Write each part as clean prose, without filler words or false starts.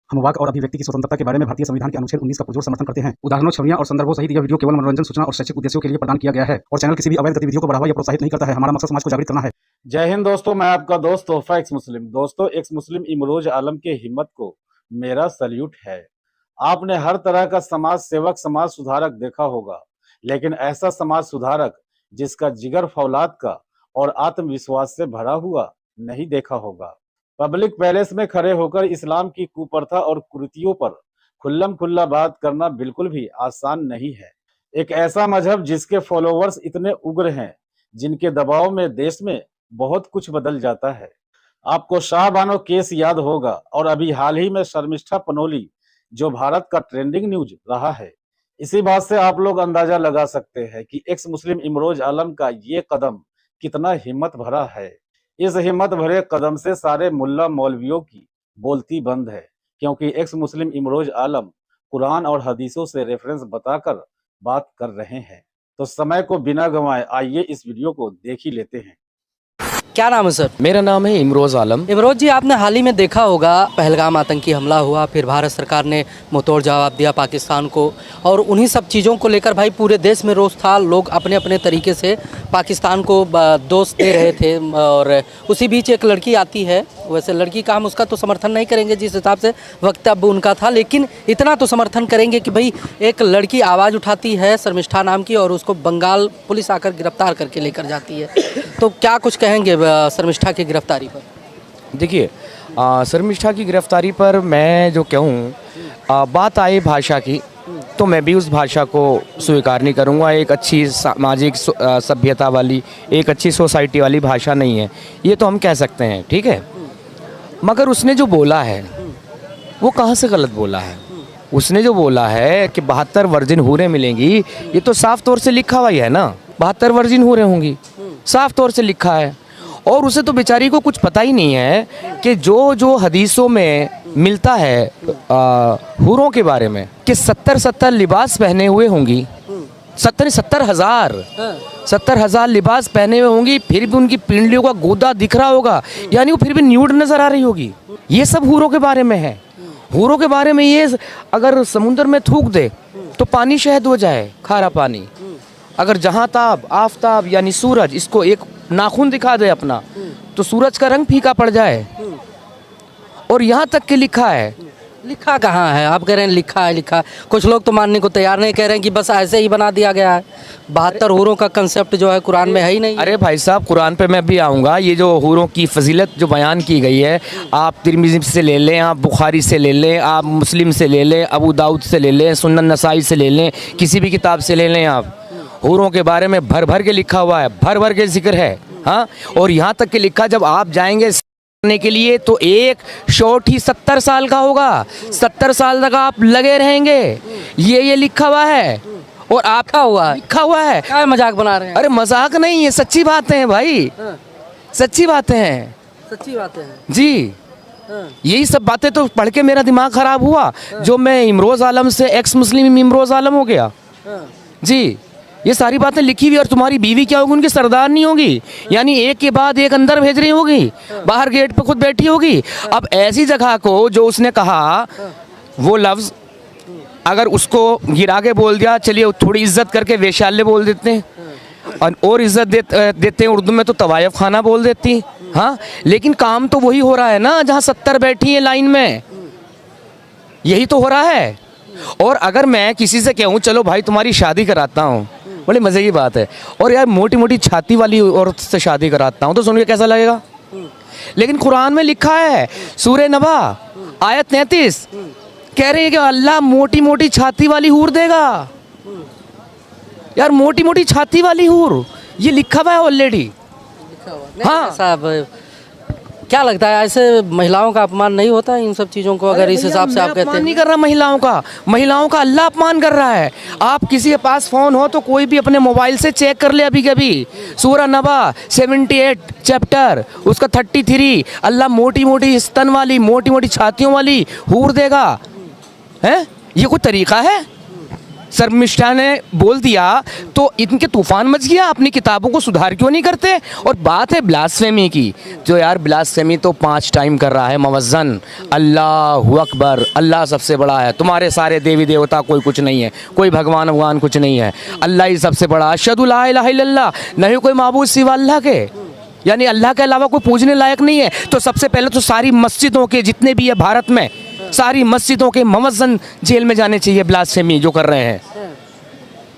हम वाक और अभिव्यक्ति की स्वतंत्रता के बारे में भारतीय संविधान के अनुच्छेद 19 का पुरजोर समर्थन करते हैं। उदाहरणों, छवियां और संदर्भों सहित यह वीडियो केवल मनोरंजन, सूचना और शैक्षिक उद्देश्यों के लिए प्रदान किया गया है और चैनल किसी भी अवैध गतिविधियों को बढ़ावा या प्रोत्साहित नहीं करता है। हमारा मकसद समाज को जागृत करना है। जय हिंद दोस्तों, मैं आपका दोस्त तोहफा एक्स मुस्लिम। दोस्तों, एक्स मुस्लिम इमरोज आलम के हिम्मत को मेरा सल्यूट है। आपने हर तरह का समाज सेवक, समाज सुधारक देखा होगा, लेकिन ऐसा समाज सुधारक जिसका जिगर फौलाद का और आत्मविश्वास से भरा हुआ नहीं देखा होगा। पब्लिक पैलेस में खड़े होकर इस्लाम की कुप्रथा और कुरीतियों पर खुल्लम खुल्ला बात करना बिल्कुल भी आसान नहीं है। एक ऐसा मजहब जिसके फॉलोवर्स इतने उग्र हैं, जिनके दबाव में देश में बहुत कुछ बदल जाता है। आपको शाहबानो केस याद होगा और अभी हाल ही में शर्मिष्ठा पनोली, जो भारत का ट्रेंडिंग न्यूज रहा है। इसी बात से आप लोग अंदाजा लगा सकते हैं कि एक्स मुस्लिम इमरोज आलम का ये कदम कितना हिम्मत भरा है। इस हिम्मत भरे कदम से सारे मुल्ला मौलवियों की बोलती बंद है, क्योंकि एक्स मुस्लिम इमरोज आलम कुरान और हदीसों से रेफरेंस बताकर बात कर रहे हैं। तो समय को बिना गंवाए आइए इस वीडियो को देख ही लेते हैं। क्या नाम है सर? मेरा नाम है इमरोज आलम। इमरोज जी, आपने हाल ही में देखा होगा पहलगाम आतंकी हमला हुआ, फिर भारत सरकार ने मुंहतोड़ जवाब दिया पाकिस्तान को, और उन्हीं सब चीज़ों को लेकर भाई पूरे देश में रोष था। लोग अपने अपने तरीके से पाकिस्तान को दोष दे रहे थे। और उसी बीच एक लड़की आती है, वैसे लड़की का हम उसका तो समर्थन नहीं करेंगे जिस हिसाब से वक्तव्य उनका था, लेकिन इतना तो समर्थन करेंगे कि भाई एक लड़की आवाज़ उठाती है शर्मिष्ठा नाम की, और उसको बंगाल पुलिस आकर गिरफ्तार करके लेकर जाती है। तो क्या कुछ कहेंगे शर्मिष्ठा की गिरफ्तारी पर? देखिए, शर्मिष्ठा की गिरफ्तारी पर मैं जो कहूँ, बात आए भाषा की, तो मैं भी उस भाषा को स्वीकार नहीं करूँगा। एक अच्छी सामाजिक सभ्यता वाली, एक अच्छी सोसाइटी वाली भाषा नहीं है, ये तो हम कह सकते हैं, ठीक है। मगर उसने जो बोला है वो कहाँ से गलत बोला है? उसने जो बोला है कि 72 वर्जिन हूरें मिलेंगी, ये तो साफ तौर से लिखा हुआ ही है ना, 72 वर्जिन हूरें होंगी, साफ तौर से लिखा है। और उसे तो बेचारी को कुछ पता ही नहीं है कि जो हदीसों में मिलता है हूरों के बारे में, कि 70 लिबास पहने हुए होंगी, 70 हजार लिबास पहने हुए होंगी, फिर भी उनकी पिंडलियों का गोदा दिख रहा होगा, यानी वो फिर भी न्यूड नजर आ रही होगी। ये सब हूरों के बारे में है। हूरों के बारे में ये अगर समुद्र में थूक दे तो पानी शहद हो जाए, खारा पानी। अगर जहाँ ताब आफताब यानी सूरज, इसको एक नाखून दिखा दे अपना, तो सूरज का रंग फीका पड़ जाए। और यहाँ तक कि लिखा है। लिखा कहाँ है? आप कह रहे हैं लिखा है, लिखा। कुछ लोग तो मानने को तैयार नहीं, कह रहे हैं कि बस ऐसे ही बना दिया गया है। 72 हूरों का कंसेप्ट जो है कुरान में है ही नहीं। अरे भाई साहब, कुरान पे मैं भी आऊँगा। ये जो हूरों की फजीलत जो बयान की गई है, आप तिरमिज़ी से ले लें, आप बुखारी से ले लें, आप मुस्लिम से ले लें, अबू दाऊद से ले लें, सुनन नसाई से ले लें, किसी भी किताब से ले लें, आप हूरों के बारे में भर भर के लिखा हुआ है, भर भर के जिक्र है। हाँ, और यहाँ तक कि लिखा, जब आप जाएंगे करने के लिए तो एक शॉट ही 70 साल का होगा, 70 साल तक आप लगे रहेंगे। ये लिखा हुआ है। और आपका लिखा हुआ है। क्या मजाक बना रहे हैं? अरे मजाक नहीं, ये सच्ची बातें हैं भाई। सच्ची बातें हैं, सच्ची बातें हैं जी। यही सब बातें तो पढ़ के मेरा दिमाग खराब हुआ, जो मैं इमरोज आलम से एक्स मुस्लिम इमरोज आलम हो गया जी। ये सारी बातें लिखी हुई। और तुम्हारी बीवी क्या होगी? उनकी सरदार नहीं होगी, यानी एक के बाद एक अंदर भेज रही होगी, बाहर गेट पे खुद बैठी होगी। अब ऐसी जगह को जो उसने कहा, वो लफ्ज़ अगर उसको गिरा के बोल दिया, चलिए थोड़ी इज्जत करके वेश्यालय बोल देते हैं, और इज्जत देते हैं उर्दू में तो तवायफ खाना बोल देती। हाँ, लेकिन काम तो वही हो रहा है ना, जहाँ 70 बैठी है लाइन में, यही तो हो रहा है। और अगर मैं किसी से कहूँ, चलो भाई तुम्हारी शादी कराता हूँ, बड़ी मज़े की बात है, और यार मोटी मोटी छाती वाली औरत से शादी कराता हूँ, तो सुन के कैसा लगेगा? लेकिन कुरान में लिखा है, सूरह नबा आयत 33, कह रहे हैं कि अल्लाह मोटी मोटी छाती वाली हूर देगा। यार मोटी मोटी छाती वाली हूर, ये लिखा हुआ है ऑलरेडी। हाँ साहब, क्या लगता है ऐसे महिलाओं का अपमान नहीं होता इन सब चीज़ों को? अगर इस हिसाब से आप कहते हैं, नहीं कर रहा महिलाओं का अल्लाह अपमान कर रहा है। आप किसी के पास फ़ोन हो तो कोई भी अपने मोबाइल से चेक कर ले अभी कभी, सूरह नबा 78 चैप्टर उसका 33, अल्लाह मोटी मोटी स्तन वाली, मोटी मोटी छातियों वाली हूर देगा। है ये कोई तरीका है? शर्मिष्ठा ने बोल दिया तो इनके तूफान मच गया, अपनी किताबों को सुधार क्यों नहीं करते। और बात है ब्लास्फेमी की, जो यार ब्लास्फेमी तो 5 टाइम कर रहा है मुअज्जन, अल्लाहु अकबर, अल्लाह सबसे बड़ा है, तुम्हारे सारे देवी देवता कोई कुछ नहीं है, कोई भगवान भगवान कुछ नहीं है, अल्लाह ही सबसे बड़ा, अशहदु ला इलाहा इल्लल्लाह, नहीं कोई माबूद सिवा अल्लाह के, यानी अल्लाह के अलावा कोई पूजने लायक नहीं है। तो सबसे पहले तो सारी मस्जिदों के जितने भी है भारत में, सारी मस्जिदों के मुअज्जिन जेल में जाने चाहिए, ब्लास्फेमी जो कर रहे हैं,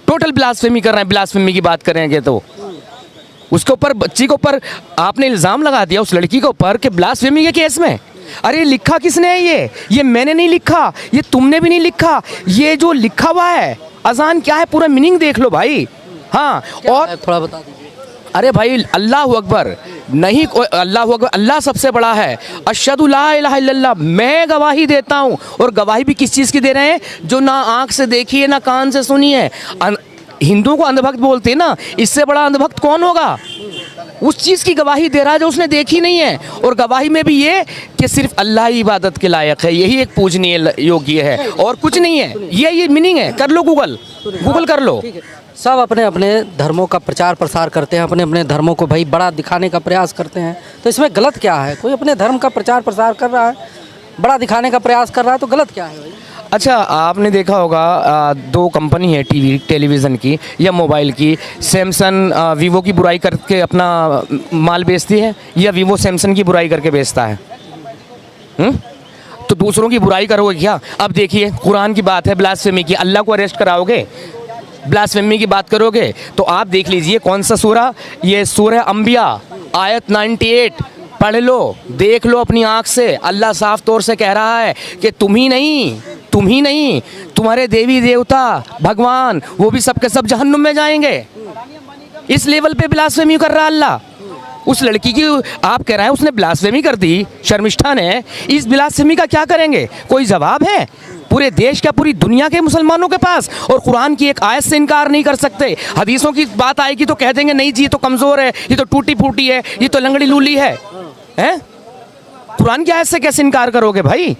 टोटल ब्लास्फेमी कर रहे हैं। ब्लास्फेमी की बात करेंगे तो उसके ऊपर, बच्ची के ऊपर आपने इल्ज़ाम लगा दिया उस लड़की के ऊपर कि ब्लास्फेमी के केस में। अरे लिखा किसने है ये मैंने नहीं लिखा, ये तुमने भी नहीं लिखा, ये जो लिखा हुआ है अजान क्या है पूरा मीनिंग देख लो भाई। हाँ और थोड़ा बता दीजिए। अरे भाई अल्लाहु अकबर, नहीं कोई अल्लाहु अकबर, अल्लाह सबसे बड़ा है, अशहदु ला इलाहा इल्लल्लाह, मैं गवाही देता हूँ। और गवाही भी किस चीज़ की दे रहे हैं, जो ना आँख से देखी है ना कान से सुनी है। हिंदुओं को अंधभक्त बोलते हैं ना, इससे बड़ा अंधभक्त कौन होगा। उस चीज़ की गवाही दे रहा है जो उसने देखी नहीं है, और गवाही में भी ये कि सिर्फ अल्लाह ही इबादत के लायक है, यही एक पूजनीय योग्य है और कुछ नहीं है। ये मीनिंग है, कर लो गूगल कर लो। सब अपने अपने धर्मों का प्रचार प्रसार करते हैं, अपने अपने धर्मों को भाई बड़ा दिखाने का प्रयास करते हैं, तो इसमें गलत क्या है। कोई अपने धर्म का प्रचार प्रसार कर रहा है, बड़ा दिखाने का प्रयास कर रहा है, तो गलत क्या है भाई। अच्छा आपने देखा होगा 2 कंपनी है टेलीविज़न की या मोबाइल की, सैमसंग वीवो की बुराई करके अपना माल बेचती है, या वीवो सैमसंग की बुराई करके बेचता है। तो दूसरों की बुराई करोगे क्या। अब देखिए कुरान की बात है, ब्लास्फेमी की, अल्लाह को अरेस्ट कराओगे, ब्लास्फेमी की बात करोगे तो आप देख लीजिए कौन सा सूरा, ये सूरह अंबिया आयत 98, पढ़ लो, देख लो अपनी आँख से। अल्लाह साफ तौर से कह रहा है कि तुम ही नहीं तुम्हारे देवी देवता भगवान वो भी सबके सब जहन्नुम में जाएंगे। इस लेवल पे ब्लास्फेमी कर रहा अल्लाह। उस लड़की की आप कह रहे हैं उसने ब्लास्फेमी कर दी, शर्मिष्ठा ने, इस ब्लास्फेमी का क्या करेंगे, कोई जवाब है पूरे देश का, पूरी दुनिया के मुसलमानों के पास। और कुरान की एक आयत से इनकार नहीं कर सकते, हदीसों की बात आएगी तो कह देंगे नहीं जी ये तो कमज़ोर है, ये तो टूटी फूटी है, ये तो लंगड़ी लूली है। हैं कुरान की आयत से कैसे इनकार करोगे भाई।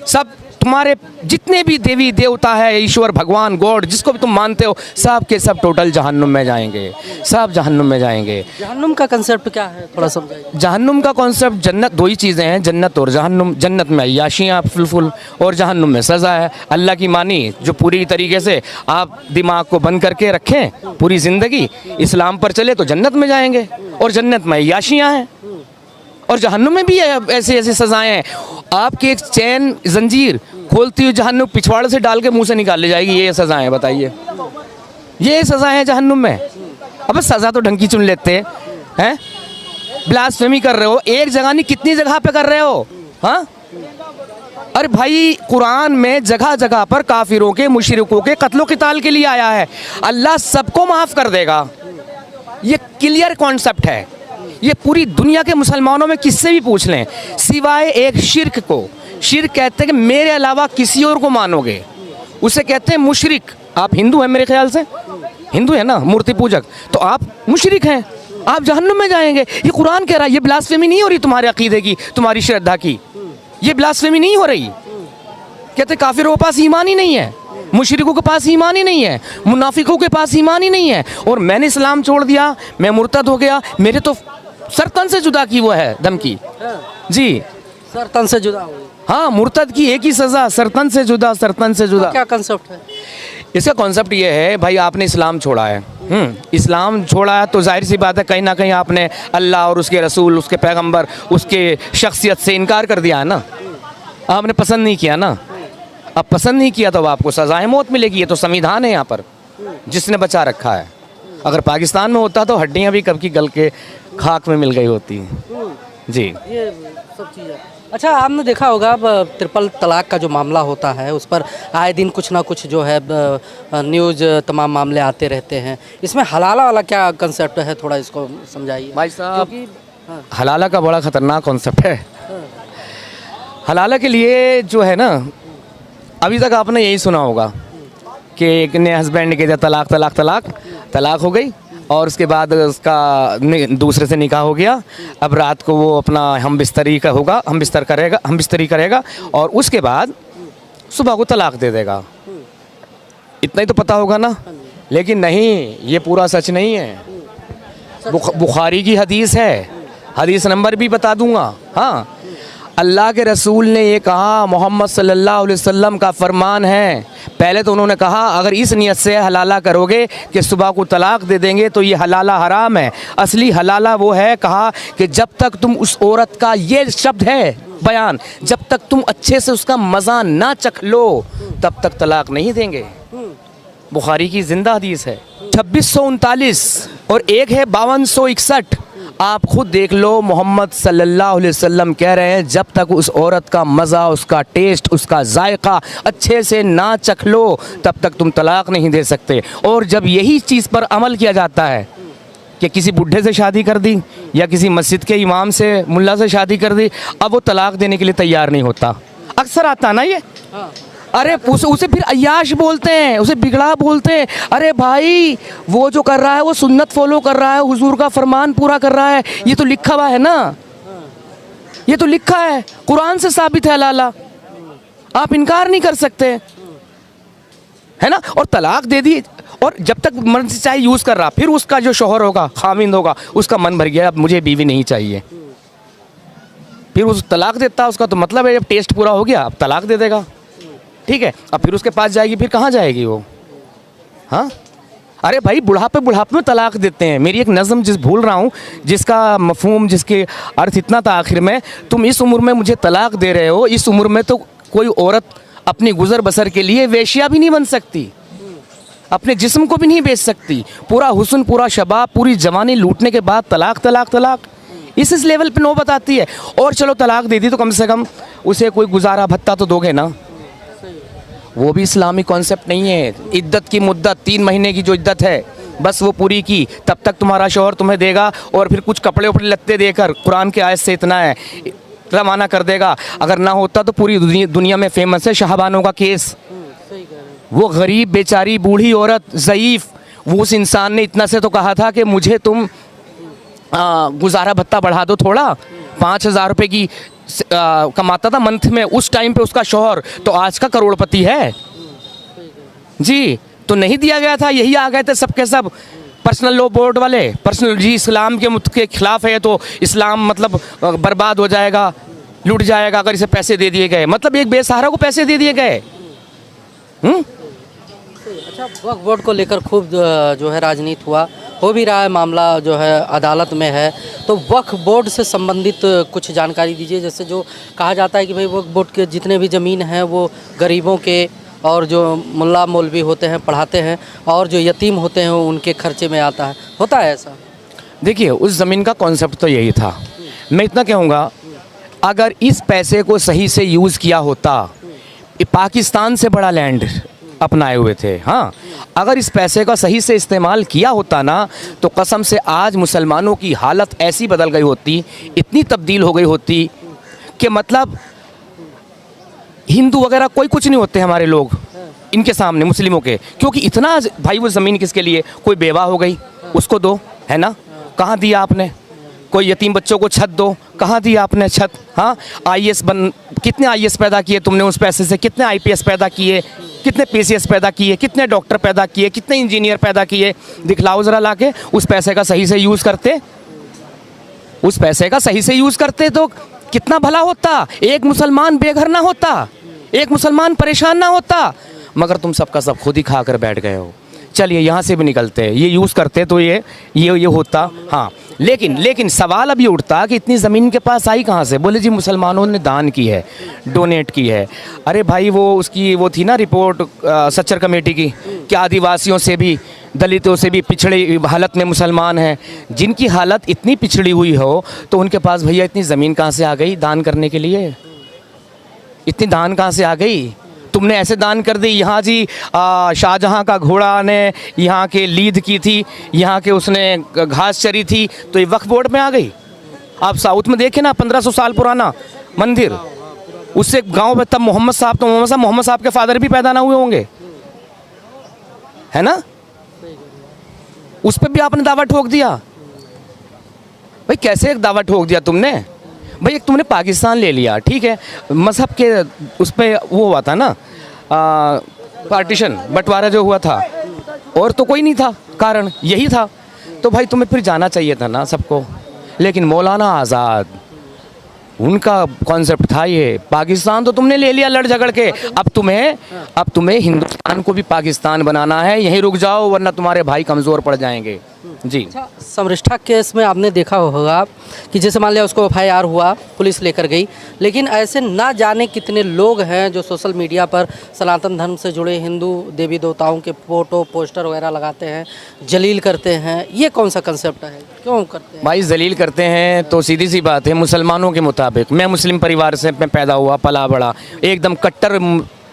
सब तुम्हारे जितने भी देवी देवता है, ईश्वर भगवान गॉड जिसको भी तुम मानते हो, सब के सब टोटल जहन्नुम में जाएंगे, सब जहन्नुम में जाएंगे। जहन्नुम का कंसेप्ट क्या है, थोड़ा समझाइए। जहन्नुम का कॉन्सेप्ट, जन्नत 2 ही चीज़ें हैं, जन्नत और जहन्नुम। जन्नत में अय्याशियाँ फुल, और जहन्नुम में सज़ा है अल्लाह की मानी, जो पूरी तरीके से आप दिमाग को बंद करके रखें, पूरी ज़िंदगी इस्लाम पर चले तो जन्नत में जाएंगे, और जन्नत में अय्याशियाँ हैं, और जहन्नुम में भी ऐसी ऐसी सज़ाएँ हैं। आपकी एक चैन जंजीर खोलती हुई जहन्नुम पिछवाड़े से डाल के मुंह से निकाल ले जाएगी, ये सज़ाएँ बताइए, ये सज़ाएँ हैं जहन्नुम में। अब सज़ा तो ढंग की चुन लेते हैं। ब्लास्फेमी कर रहे हो, एक जगह नहीं कितनी जगह पे कर रहे हो। हाँ अरे भाई कुरान में जगह जगह पर काफिरों के, मुशरिकों के कत्लो क़िताल के लिए आया है। अल्लाह सबको माफ़ कर देगा, ये क्लियर कॉन्सेप्ट है। ये पूरी दुनिया के मुसलमानों में किससे भी पूछ लें, सिवाय एक शिर्क को, शिर्क कहते हैं कि मेरे अलावा किसी और को मानोगे, उसे कहते हैं मुशरिक। आप हिंदू हैं मेरे ख्याल से, हिंदू है ना, मूर्ति पूजक, तो आप मुशरिक हैं, आप जहन्नुम में जाएंगे। ये कुरान कह रहा है, ये ब्लास्फेमी नहीं हो रही तुम्हारे अकीदे की, तुम्हारी श्रद्धा की, ये ब्लास्फेमी नहीं हो रही। कहते काफिरों के पास ईमान ही नहीं है, मुशरिकों के पास ईमान ही नहीं है, मुनाफिकों के पास ईमान ही नहीं है, और मैंने इस्लाम छोड़ दिया, मैं मुर्तद हो गया, मेरे तो सरतन से जुदा की वो है धमकी जी, सरतन से जुदा हो। हाँ मुर्तद की एक ही सज़ा, सरतन से जुदा, सरतन से जुदा। क्या कंसेप्ट है इसका? कॉन्सेप्ट ये है भाई, आपने इस्लाम छोड़ा है, इस्लाम छोड़ा है तो जाहिर सी बात है कहीं ना कहीं आपने अल्लाह और उसके रसूल, उसके पैगंबर, उसके शख्सियत से इनकार कर दिया है ना, आपने पसंद नहीं किया ना। अब पसंद नहीं किया तो अब आपको सज़ाए मौत मिलेगी, ये तो संविधान है यहाँ पर जिसने बचा रखा है। अगर पाकिस्तान में होता तो हड्डियाँ भी कब की गल के खाक में मिल गई होती जी, ये सब चीज़ें। अच्छा आपने देखा होगा अब ट्रिपल तलाक का जो मामला होता है उस पर आए दिन कुछ ना कुछ जो है न्यूज़ तमाम मामले आते रहते हैं, इसमें हलाला वाला क्या कंसेप्ट है, थोड़ा इसको समझाइए भाई साहब। हलाला का बड़ा ख़तरनाक कॉन्सेप्ट है। हलाला के लिए जो है ना, अभी तक आपने यही सुना होगा कि एक ने हस्बैंड के दिया तलाक तलाक तलाक, तलाक हो गई और उसके बाद उसका दूसरे से निकाह हो गया। अब रात को वो अपना हम बिस्तरी का होगा, हम बिस्तरी करेगा और उसके बाद सुबह को तलाक दे देगा। इतना ही तो पता होगा ना, लेकिन नहीं, ये पूरा सच नहीं है। बुखारी की हदीस है, हदीस नंबर भी बता दूंगा। हाँ, अल्लाह के रसूल ने ये कहा, मोहम्मद सल्लल्लाहु अलैहि वसल्लम का फरमान है। पहले तो उन्होंने कहा अगर इस नियत से हलाला करोगे कि सुबह को तलाक दे देंगे तो ये हलाला हराम है। असली हलाला वो है, कहा कि जब तक तुम उस औरत का, ये शब्द है बयान, जब तक तुम अच्छे से उसका मज़ा ना चख लो तब तक तलाक नहीं देंगे। बुखारी की जिंदा हदीस है। 2639 और एक है 5261। आप खुद देख लो, मोहम्मद सल्लल्लाहु अलैहि वसल्लम कह रहे हैं जब तक उस औरत का मज़ा, उसका टेस्ट, उसका जायका अच्छे से ना चख लो तब तक तुम तलाक नहीं दे सकते। और जब यही चीज़ पर अमल किया जाता है कि किसी बुढ़े से शादी कर दी या किसी मस्जिद के इमाम से, मुल्ला से शादी कर दी, अब वो तलाक देने के लिए तैयार नहीं होता। अक्सर आता ना ये। अरे उसे फिर अय्याश बोलते हैं, उसे बिगड़ा बोलते हैं। अरे भाई, वो जो कर रहा है वो सुन्नत फॉलो कर रहा है, हुजूर का फरमान पूरा कर रहा है, ये तो लिखा हुआ है ना, ये तो लिखा है, कुरान से साबित है लाला, आप इनकार नहीं कर सकते, है ना। और तलाक दे दी, और जब तक मर्द से चाहे यूज़ कर रहा, फिर उसका जो शौहर होगा, खामिंद होगा, उसका मन भर गया, अब मुझे बीवी नहीं चाहिए, फिर उस तलाक देता है। उसका तो मतलब है जब टेस्ट पूरा हो गया अब तलाक दे देगा, ठीक है। अब फिर उसके पास जाएगी, फिर कहाँ जाएगी वो? हाँ, अरे भाई, बुढ़ापे में तलाक देते हैं। मेरी एक नज़म जिस भूल रहा हूँ, जिसका मफहूम, जिसके अर्थ इतना था आखिर में, तुम इस उम्र में मुझे तलाक दे रहे हो, इस उम्र में तो कोई औरत अपनी गुजर बसर के लिए वेश्या भी नहीं बन सकती, अपने जिस्म को भी नहीं बेच सकती। पूरा हुस्न, पूरा शबाब, पूरी जवानी लूटने के बाद तलाक तलाक तलाक, इस लेवल पे नौबत आती है। और चलो तलाक दे दी तो कम से कम उसे कोई गुजारा भत्ता तो दोगे ना, वो भी इस्लामी कॉन्सेप्ट नहीं है। इद्दत की मुद्दत 3 महीने की जो इद्दत है बस वो पूरी की, तब तक तुम्हारा शौहर तुम्हें देगा, और फिर कुछ कपड़े उपड़े लत्ते देकर, कुरान के आयत से इतना है, रवाना कर देगा। अगर ना होता तो पूरी दुनिया में फेमस है शाहबानों का केस। वो गरीब बेचारी बूढ़ी औरत ज़ईफ़, वो उस इंसान ने इतना से तो कहा था कि मुझे तुम गुजारा भत्ता बढ़ा दो थोड़ा, 5,000 रुपये की कमाता था मंथ में उस टाइम पे उसका शौहर, तो आज का करोड़पति है जी। तो नहीं दिया गया था, यही आ गए थे सबके सब पर्सनल लॉ बोर्ड वाले, पर्सनल जी, इस्लाम के खिलाफ है तो इस्लाम मतलब बर्बाद हो जाएगा, लूट जाएगा अगर इसे पैसे दे दिए गए। मतलब एक बेसहारा को पैसे दे दिए गए। अच्छा, वक्फ बोर्ड को लेकर खूब जो है राजनीति हुआ, हो भी रहा है, मामला जो है अदालत में है। तो वक्फ बोर्ड से संबंधित कुछ जानकारी दीजिए। जैसे जो कहा जाता है कि भाई वक्फ बोर्ड के जितने भी ज़मीन हैं वो गरीबों के, और जो मुल्ला मौलवी होते हैं पढ़ाते हैं, और जो यतीम होते हैं उनके खर्चे में आता है, होता है ऐसा? देखिए, उस ज़मीन का कॉन्सेप्ट तो यही था। मैं इतना कहूँगा, अगर इस पैसे को सही से यूज़ किया होता, पाकिस्तान से बड़ा लैंड अपनाए हुए थे, हाँ, अगर इस पैसे का सही से इस्तेमाल किया होता ना, तो कसम से आज मुसलमानों की हालत ऐसी बदल गई होती, इतनी तब्दील हो गई होती कि मतलब हिंदू वगैरह कोई कुछ नहीं होते हमारे लोग इनके सामने, मुस्लिमों के। क्योंकि इतना भाई, वो ज़मीन किसके लिए? कोई बेवा हो गई उसको दो, है ना, कहाँ दिया आपने? कोई यतीम बच्चों को छत दो, कहाँ दिया आपने छत? हाँ, IAS कितने IAS पैदा किए तुमने उस पैसे से? कितने IPS पैदा किए? कितने PCS पैदा किए? कितने डॉक्टर पैदा किए? कितने इंजीनियर पैदा किए? दिखलाओ ज़रा लाके। उस पैसे का सही से यूज़ करते, उस पैसे का सही से यूज़ करते तो कितना भला होता, एक मुसलमान बेघर ना होता, एक मुसलमान परेशान ना होता। मगर तुम सबका सब खुद ही खा कर बैठ गए हो। चलिए यहाँ से भी निकलते हैं, ये यूज़ करते तो ये होता। हाँ, लेकिन सवाल अभी उठता कि इतनी ज़मीन के पास आई कहाँ से? बोले जी मुसलमानों ने दान की है, डोनेट की है। अरे भाई, वो थी ना रिपोर्ट सच्चर कमेटी की कि आदिवासियों से भी, दलितों से भी पिछड़ी हालत में मुसलमान हैं। जिनकी हालत इतनी पिछड़ी हुई हो तो उनके पास भैया इतनी ज़मीन कहाँ से आ गई दान करने के लिए? इतनी दान कहाँ से आ गई? तुमने ऐसे दान कर दी। यहाँ जी शाहजहाँ का घोड़ा ने यहाँ के लीद की थी, यहाँ के उसने घास चरी थी, तो ये वक्फ बोर्ड में आ गई। आप साउथ में देखें ना, 1500 साल पुराना मंदिर, उससे गांव में तब मोहम्मद साहब के फादर भी पैदा ना हुए होंगे, है ना? उस पर भी आपने दावा ठोक दिया। भाई कैसे एक दावा ठोक दिया तुमने? भाई एक तुमने पाकिस्तान ले लिया, ठीक है, मज़हब के उस पर वो हुआ था ना, पार्टीशन बंटवारा जो हुआ था, और तो कोई नहीं था, कारण यही था। तो भाई तुम्हें फिर जाना चाहिए था ना सबको। लेकिन मौलाना आज़ाद, उनका कॉन्सेप्ट था ये, पाकिस्तान तो तुमने ले लिया लड़ झगड़ के, अब तुम्हें हिंदुस्तान को भी पाकिस्तान बनाना है, यहीं रुक जाओ वरना तुम्हारे भाई कमज़ोर पड़ जाएंगे। जी। अच्छा, समृष्ठा केस में आपने देखा होगा कि जैसे मान लिया उसको एफआईआर हुआ, पुलिस लेकर गई, लेकिन ऐसे ना जाने कितने लोग हैं जो सोशल मीडिया पर सनातन धर्म से जुड़े हिंदू देवी देवताओं के फोटो पोस्टर वगैरह लगाते हैं, जलील करते हैं। ये कौन सा कंसेप्ट है, क्यों करते हैं? भाई जलील करते हैं तो सीधी सी बात है, मुसलमानों के मुताबिक, मैं मुस्लिम परिवार से मैं पैदा हुआ पला बड़ा, एकदम कट्टर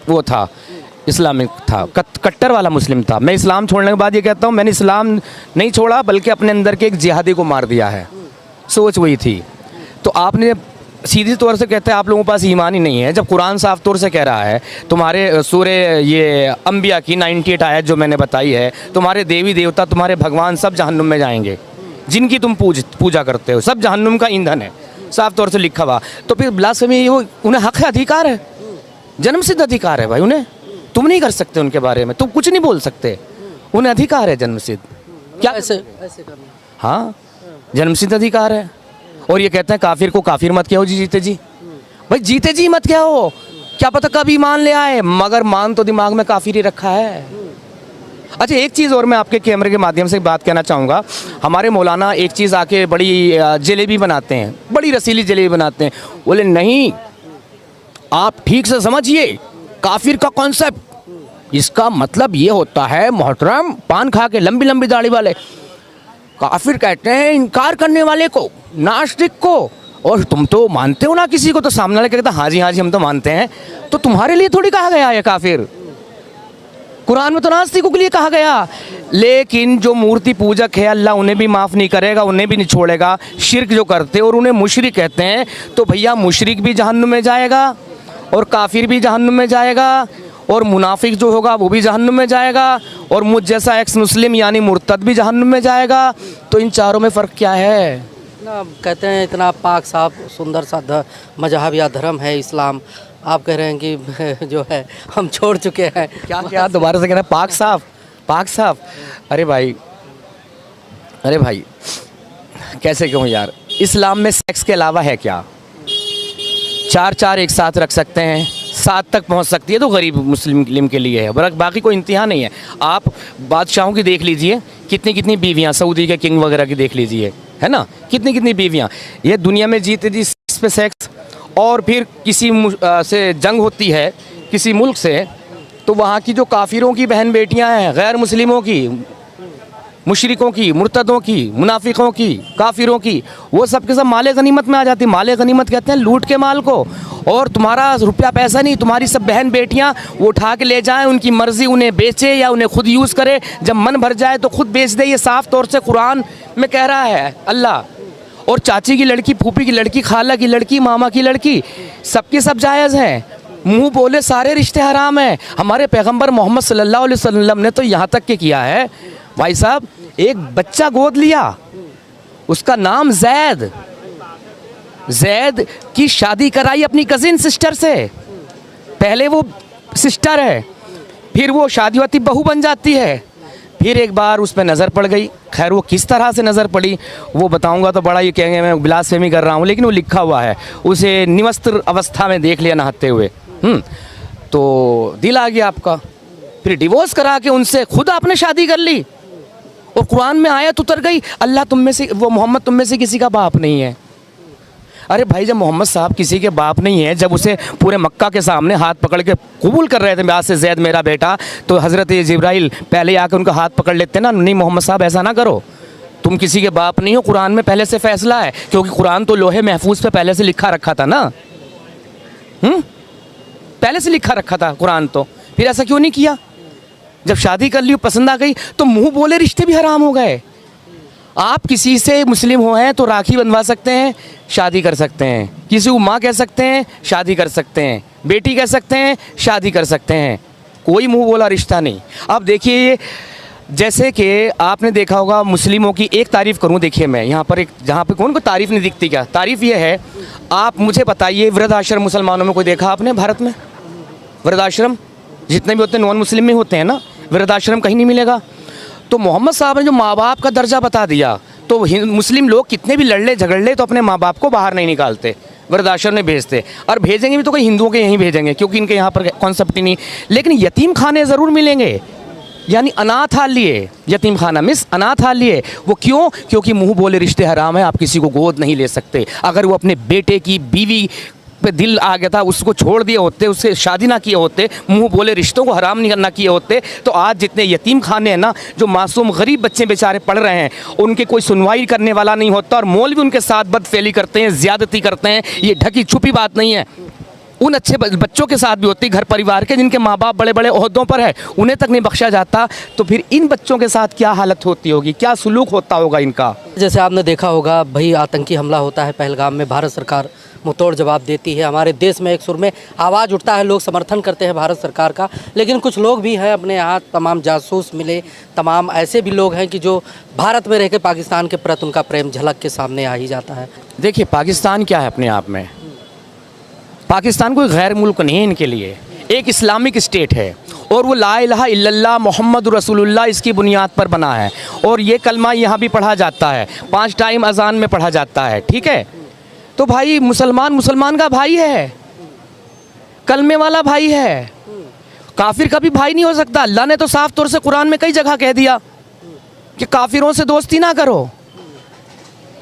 वो था, इस्लामिक था, कट्टर वाला मुस्लिम था। मैं इस्लाम छोड़ने के बाद ये कहता हूँ मैंने इस्लाम नहीं छोड़ा बल्कि अपने अंदर के एक जिहादी को मार दिया है, सोच वही थी। तो आपने सीधी तौर से कहते हैं आप लोगों के पास ईमान ही नहीं है, जब कुरान साफ तौर से कह रहा है तुम्हारे सूरे ये अंबिया की 98 आयत जो मैंने बताई है, तुम्हारे देवी देवता तुम्हारे भगवान सब जहन्नुम में जाएंगे, जिनकी तुम पूजा करते हो सब जहन्नुम का ईंधन है, साफ तौर से लिखा हुआ। तो फिर ब्लास्फेमी वो उन्हें हक है, अधिकार है, जन्मसिद्ध अधिकार है भाई, उन्हें तुम नहीं कर सकते, उनके बारे में तुम कुछ नहीं बोल सकते, उन्हें अधिकार है जन्मसिद्ध। क्या ऐसे करना? हाँ, जन्मसिद्ध अधिकार है। और ये कहते हैं काफिर को काफिर मत कहो जी, जीते जी भाई, जीते जी मत कहो, क्या पता कब ईमान ले आए, मगर मान तो दिमाग में काफिर ही रखा है। अच्छा, एक चीज़ और मैं आपके कैमरे के माध्यम से बात कहना चाहूँगा। हमारे मौलाना एक चीज़ आके बड़ी जलेबी बनाते हैं, बड़ी रसीली जलेबी बनाते हैं, बोले नहीं आप ठीक से समझिए काफिर का कॉन्सेप्ट, इसका मतलब ये होता है मोहतरम, पान खा के लंबी लंबी दाढ़ी वाले, काफिर कहते हैं इनकार करने वाले को, नास्तिक को, और तुम तो मानते हो ना किसी को, तो सामने वाले कहता हाँ जी हम तो मानते हैं, तो तुम्हारे लिए थोड़ी कहा गया है काफिर, कुरान में तो नास्तिकों के लिए कहा गया। लेकिन जो मूर्ति पूजक है अल्लाह उन्हें भी माफ़ नहीं करेगा, उन्हें भी नहीं छोड़ेगा, शिर्क जो करते और उन्हें मुशरिक कहते हैं, तो भैया मुशरिक भी जहन्नुम में जाएगा और काफिर भी जहन्नुम में जाएगा, और मुनाफिक जो होगा वो भी जहन्नुम में जाएगा, और मुझ जैसा एक्स मुस्लिम यानी मुर्तद भी जहन्नुम में जाएगा। तो इन चारों में फ़र्क क्या है? ना कहते हैं इतना पाक साफ सुंदर सा मजहब या धर्म है इस्लाम, आप कह रहे हैं कि जो है हम छोड़ चुके हैं। क्या दोबारा से कह रहे हैं? पाक साफ। अरे भाई कैसे कहूँ यार, इस्लाम में सेक्स के अलावा है क्या? चार एक साथ रख सकते हैं, 7 तक पहुंच सकती है तो गरीब मुस्लिम के लिए है, बाकी कोई इंतहा नहीं है। आप बादशाहों की देख लीजिए, कितनी बीवियां, सऊदी के किंग वगैरह की देख लीजिए, है ना, कितनी बीवियां। ये दुनिया में जीते जी सेक्स पे सेक्स, और फिर किसी से जंग होती है किसी मुल्क से, तो वहाँ की जो काफिरों की बहन बेटियाँ हैं, गैर मुस्लिमों की, मुशरिकों की, मुर्तदों की, मुनाफिकों की, काफिरों की, वो सब के सब माले गनीमत में आ जाती है। माले गनीमत कहते हैं लूट के माल को, और तुम्हारा रुपया पैसा नहीं, तुम्हारी सब बहन बेटियां वो उठा के ले जाएं, उनकी मर्जी, उन्हें बेचे या उन्हें खुद यूज़ करे, जब मन भर जाए तो खुद बेच दे। ये साफ तौर से कुरान में कह रहा है अल्लाह। और चाची की लड़की, फूफी की लड़की, खाला की लड़की, मामा की लड़की, सबके सब जायज़ हैं। मुंह बोले सारे रिश्ते हराम हैं। हमारे पैगंबर मोहम्मद सल्लल्लाहु अलैहि वसल्लम ने तो यहाँ तक के किया है भाई साहब, एक बच्चा गोद लिया, उसका नाम जैद की शादी कराई अपनी कजिन सिस्टर से। पहले वो सिस्टर है, फिर वो शादीवती बहू बन जाती है, फिर एक बार उस पर नज़र पड़ गई। खैर वो किस तरह से नज़र पड़ी वो बताऊंगा तो बड़ा ये कहेंगे मैं ब्लास्फेमी कर रहा हूँ, लेकिन वो लिखा हुआ है। उसे निवस्त्र अवस्था में देख लिया नहाते हुए, तो दिल आ गया आपका। फिर डिवोर्स करा के उनसे खुद आपने शादी कर ली, और कुरान में आयत उतर गई, अल्लाह तुम में से, वो मोहम्मद तुम में से किसी का बाप नहीं है। अरे भाई, जब मोहम्मद साहब किसी के बाप नहीं है, जब उसे पूरे मक्का के सामने हाथ पकड़ के कबूल कर रहे थे आज से जैद मेरा बेटा, तो हज़रत जिब्राइल पहले आकर उनका हाथ पकड़ लेते ना, नहीं मोहम्मद साहब ऐसा ना करो, तुम किसी के बाप नहीं हो, कुरान में पहले से फैसला है, क्योंकि कुरान तो लोहे महफूज पे पहले से लिखा रखा था ना, पहले से लिखा रखा था कुरान, तो फिर ऐसा क्यों नहीं किया? जब शादी कर ली, पसंद आ गई, तो मुंह बोले रिश्ते भी हराम हो गए। आप किसी से मुस्लिम हो हैं तो राखी बंधवा सकते हैं, शादी कर सकते हैं, किसी को माँ कह सकते हैं, शादी कर सकते हैं, बेटी कह सकते हैं, शादी कर सकते हैं, कोई मुंह बोला रिश्ता नहीं। अब देखिए, जैसे कि आपने देखा होगा मुस्लिमों की, एक तारीफ़ करूं, देखिए मैं यहाँ पर एक, जहाँ पे कौन को तारीफ़ नहीं दिखती क्या, तारीफ़ ये है, आप मुझे बताइए वृद्धाश्रम मुसलमानों में कोई देखा आपने भारत में? वृद्धाश्रम जितने भी होते हैं नॉन मुस्लिम में होते हैं ना, वृद्धाश्रम कहीं नहीं मिलेगा। तो मोहम्मद साहब ने जो माँ बाप का दर्जा बता दिया, तो मुस्लिम लोग कितने भी लड़ ले झगड़ ले तो अपने माँ बाप को बाहर नहीं निकालते, वृद्धाश्रम में भेजते। और भेजेंगे भी तो कोई हिंदुओं के यहीं भेजेंगे, क्योंकि इनके यहाँ पर कॉन्सेप्ट ही नहीं। लेकिन यतीम खाने ज़रूर मिलेंगे, यानी अनाथालय, यतीम खाना मिस अनाथालय। वो क्यों? क्योंकि मुंह बोले रिश्ते हराम है, आप किसी को गोद नहीं ले सकते। अगर वो अपने बेटे की बीवी पे दिल आ गया था, उसको छोड़ दिए होते, उससे शादी ना किए होते, मुंह बोले रिश्तों को हराम नहीं करना किए होते, तो आज जितने यतीम खाने हैं ना, जो मासूम गरीब बच्चे बेचारे पढ़ रहे हैं, उनके कोई सुनवाई करने वाला नहीं होता और मौलवी उनके साथ बदफेली करते हैं, ज़्यादती करते हैं। ये ढकी छुपी बात नहीं है, उन अच्छे बच्चों के साथ भी होती है, घर परिवार के जिनके माँ बाप बड़े बड़े ओहदों पर है, उन्हें तक नहीं बख्शा जाता। तो फिर इन बच्चों के साथ क्या हालत होती होगी, क्या सुलूक होता होगा इनका। जैसे आपने देखा होगा भाई, आतंकी हमला होता है पहलगाम में, भारत सरकार मुंहतोड़ जवाब देती है। हमारे देश में एक सुर में आवाज़ उठता है, लोग समर्थन करते हैं भारत सरकार का। लेकिन कुछ लोग भी हैं अपने यहाँ, तमाम जासूस मिले, तमाम ऐसे भी लोग हैं कि जो भारत में रह के पाकिस्तान के प्रति उनका प्रेम झलक के सामने आ ही जाता है। देखिए पाकिस्तान क्या है अपने आप में, पाकिस्तान कोई गैर मुल्क नहीं है इनके लिए, एक इस्लामिक स्टेट है और वो ला इलाहा इल्लल्लाह मोहम्मद रसूलुल्लाह इसकी बुनियाद पर बना है। और ये कलमा यहाँ भी पढ़ा जाता है, 5 टाइम अजान में पढ़ा जाता है, ठीक है। तो भाई मुसलमान का भाई है, कलमे वाला भाई है, काफिर का भी भाई नहीं हो सकता। अल्लाह ने तो साफ तौर से कुरान में कई जगह कह दिया कि काफिरों से दोस्ती ना करो,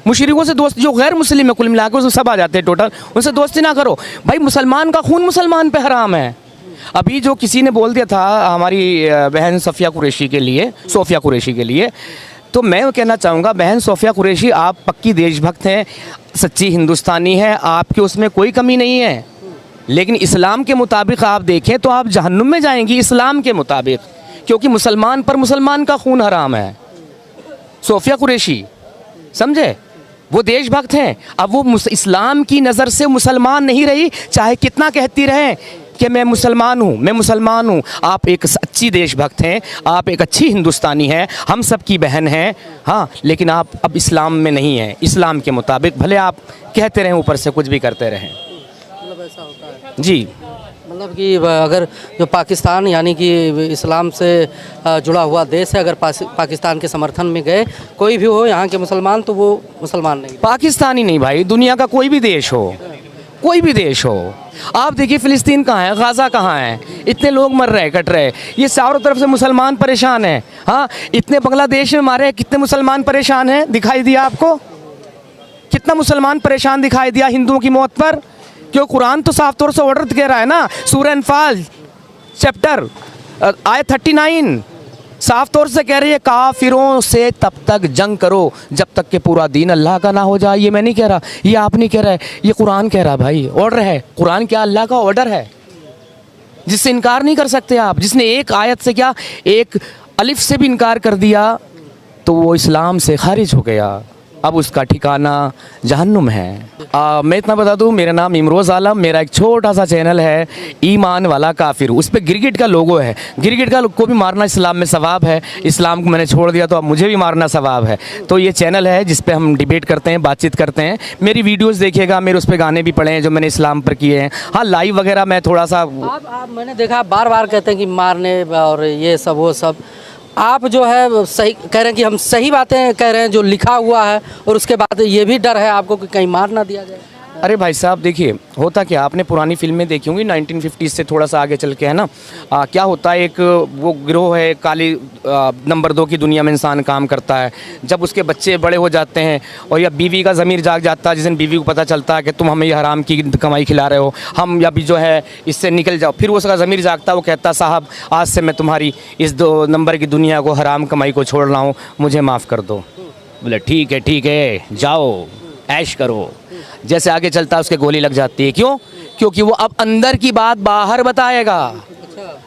मुशरिकों से दोस्त, जो गैर मुस्लिम है कुल मिला के उसमें सब आ जाते हैं टोटल, उनसे दोस्ती ना करो। भाई मुसलमान का खून मुसलमान पे हराम है। अभी जो किसी ने बोल दिया था हमारी बहन सोफिया कुरैशी के लिए, तो मैं कहना चाहूँगा बहन सोफिया कुरैशी, आप पक्की देशभक्त हैं, सच्ची हिंदुस्तानी हैं, आपके उसमें कोई कमी नहीं है। लेकिन इस्लाम के मुताबिक आप देखें तो आप जहन्नुम में जाएंगी इस्लाम के मुताबिक, क्योंकि मुसलमान पर मुसलमान का खून हराम है। सोफिया कुरैशी समझे, वो देशभक्त हैं। अब वो इस्लाम की नज़र से मुसलमान नहीं रही, चाहे कितना कहती रहें कि मैं मुसलमान हूँ। आप एक अच्छी देशभक्त हैं, आप एक अच्छी हिंदुस्तानी हैं, हम सब की बहन हैं, हाँ। लेकिन आप अब इस्लाम में नहीं हैं, इस्लाम के मुताबिक भले आप कहते रहें, ऊपर से कुछ भी करते रहें। मतलब ऐसा होता है जी, मतलब कि अगर जो पाकिस्तान यानी कि इस्लाम से जुड़ा हुआ देश है, अगर पाकिस्तान के समर्थन में गए कोई भी हो यहाँ के मुसलमान, तो वो मुसलमान नहीं, पाकिस्तानी नहीं भाई, दुनिया का कोई भी देश हो, कोई भी देश हो। आप देखिए फ़िलिस्तीन कहाँ है, गाज़ा कहाँ है, इतने लोग मर रहे कट रहे, ये चारों तरफ से मुसलमान परेशान हैं, हाँ। इतने बांग्लादेश में मारे, कितने मुसलमान परेशान हैं, दिखाई दिया आपको, कितना मुसलमान परेशान दिखाई दिया हिंदुओं की मौत पर। क्यों? कुरान तो साफ तौर से ऑर्डर कह रहा है ना, सूरह अनफाल चैप्टर आयत 39 साफ तौर से कह रही है, काफिरों से तब तक जंग करो जब तक कि पूरा दीन अल्लाह का ना हो जाए। ये मैं नहीं कह रहा, ये आप नहीं कह रहे, ये कुरान कह रहा भाई, ऑर्डर है। कुरान क्या, अल्लाह का ऑर्डर है, जिससे इनकार नहीं कर सकते आप। जिसने एक आयत से क्या, एक अलिफ से भी इनकार कर दिया तो वो इस्लाम से खारिज हो गया, अब उसका ठिकाना जहन्नुम है। मैं इतना बता दूं, मेरा नाम इमरोज़ आलम, मेरा एक छोटा सा चैनल है ईमान वाला काफिर, उस पर गिरगिट का लोगो है। गिरगिट का को भी मारना इस्लाम में सवाब है, इस्लाम को मैंने छोड़ दिया तो अब मुझे भी मारना सवाब है। तो ये चैनल है जिस पे हम डिबेट करते हैं, बातचीत करते हैं। मेरी वीडियोज़ देखिएगा, मेरे उस पर गाने भी पड़े हैं जो मैंने इस्लाम पर किए हैं। हाँ, लाइव वगैरह मैं थोड़ा सा आप मैंने देखा बार बार कहते हैं कि मारने और ये सब वो सब, आप जो है सही कह रहे हैं कि हम सही बातें कह रहे हैं जो लिखा हुआ है, और उसके बाद ये भी डर है आपको कि कहीं मार ना दिया जाए। अरे भाई साहब देखिए, होता क्या, आपने पुरानी फिल्में देखी होंगी 1950 से थोड़ा सा आगे चल के, है ना। क्या होता है, एक वो गिरोह है, काली नंबर 2 की दुनिया में इंसान काम करता है। जब उसके बच्चे बड़े हो जाते हैं और या बीवी का ज़मीर जाग जाता है, जिस दिन बीवी को पता चलता है कि तुम हमें ये हराम की कमाई खिला रहे हो, हम या भी जो है इससे निकल जाओ, फिर वो उसका ज़मीर जागता है, वो कहता साहब आज से मैं तुम्हारी इस 2 नंबर की दुनिया को, हराम कमाई को छोड़ रहा हूँ, मुझे माफ़ कर दो। बोले ठीक है जाओ ऐश करो। जैसे आगे चलता है उसके गोली लग जाती है। क्यों? क्योंकि वो अब अंदर की बात बाहर बताएगा,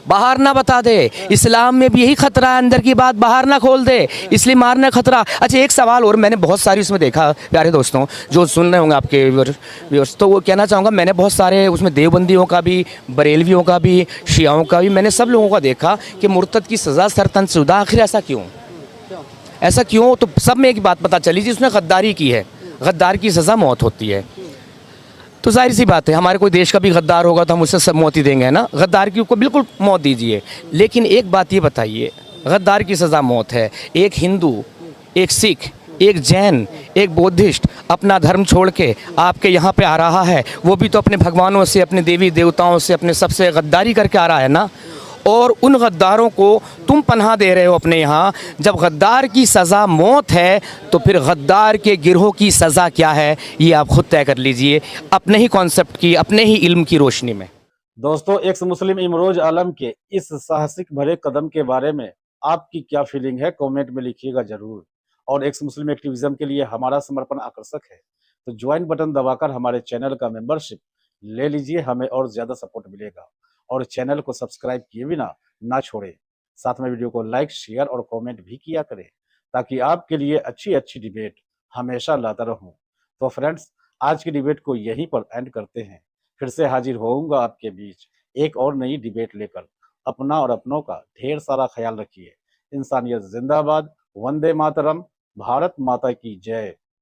बाहर ना बता दे। इस्लाम में भी यही खतरा है, अंदर की बात बाहर ना खोल दे, इसलिए मारना खतरा। अच्छा, एक सवाल और मैंने बहुत सारी उसमें देखा, प्यारे दोस्तों जो सुन रहे होंगे आपके व्यूअर्स, तो वो कहना चाहूँगा, मैंने बहुत सारे उसमें देवबंदियों का भी, बरेलवियों का भी, शियाओं का भी, मैंने सब लोगों का देखा कि मुर्तद की सज़ा सरतनशुदा। आखिर ऐसा क्यों, ऐसा क्यों? तो सब में एक बात पता चली जी, उसने गद्दारी की है, गद्दार की सज़ा मौत होती है। तो जाहिर सी बात है, हमारे कोई देश का भी गद्दार होगा तो हम उससे सब मौत ही देंगे, है ना। गद्दार की को बिल्कुल मौत दीजिए, लेकिन एक बात ये बताइए, गद्दार की सज़ा मौत है। एक हिंदू, एक सिख, एक जैन, एक बौद्धिस्ट अपना धर्म छोड़ के आपके यहाँ पे आ रहा है, वो भी तो अपने भगवानों से, अपने देवी देवताओं से, अपने सबसे गद्दारी करके आ रहा है ना। और उन गद्दारों को तुम पनाह दे रहे हो अपने यहाँ। जब गद्दार की सज़ा मौत है तो फिर गद्दार के गिरोह की सज़ा क्या है, ये आप खुद तय कर लीजिए अपने ही कॉन्सेप्ट की, अपने ही इल्म की रोशनी में। दोस्तों, एक्स मुस्लिम इमरोज आलम के इस साहसिक भरे कदम के बारे में आपकी क्या फीलिंग है, कमेंट में लिखिएगा जरूर। और एक्स मुस्लिम एक्टिविज्म के लिए हमारा समर्पण आकर्षक है, तो ज्वाइन बटन दबाकर हमारे चैनल का मेंबरशिप ले लीजिए, हमें और ज्यादा सपोर्ट मिलेगा। और चैनल को सब्सक्राइब किए बिना ना छोड़े, साथ में वीडियो को लाइक, शेयर और कमेंट भी किया करें, ताकि आपके लिए अच्छी अच्छी डिबेट हमेशा लाता रहूं। तो फ्रेंड्स, आज की डिबेट को यहीं पर एंड करते हैं। फिर से हाजिर होऊंगा आपके बीच एक और नई डिबेट लेकर। अपना और अपनों का ढेर सारा ख्याल रखिए। इंसानियत जिंदाबाद, वंदे मातरम, भारत माता की जय।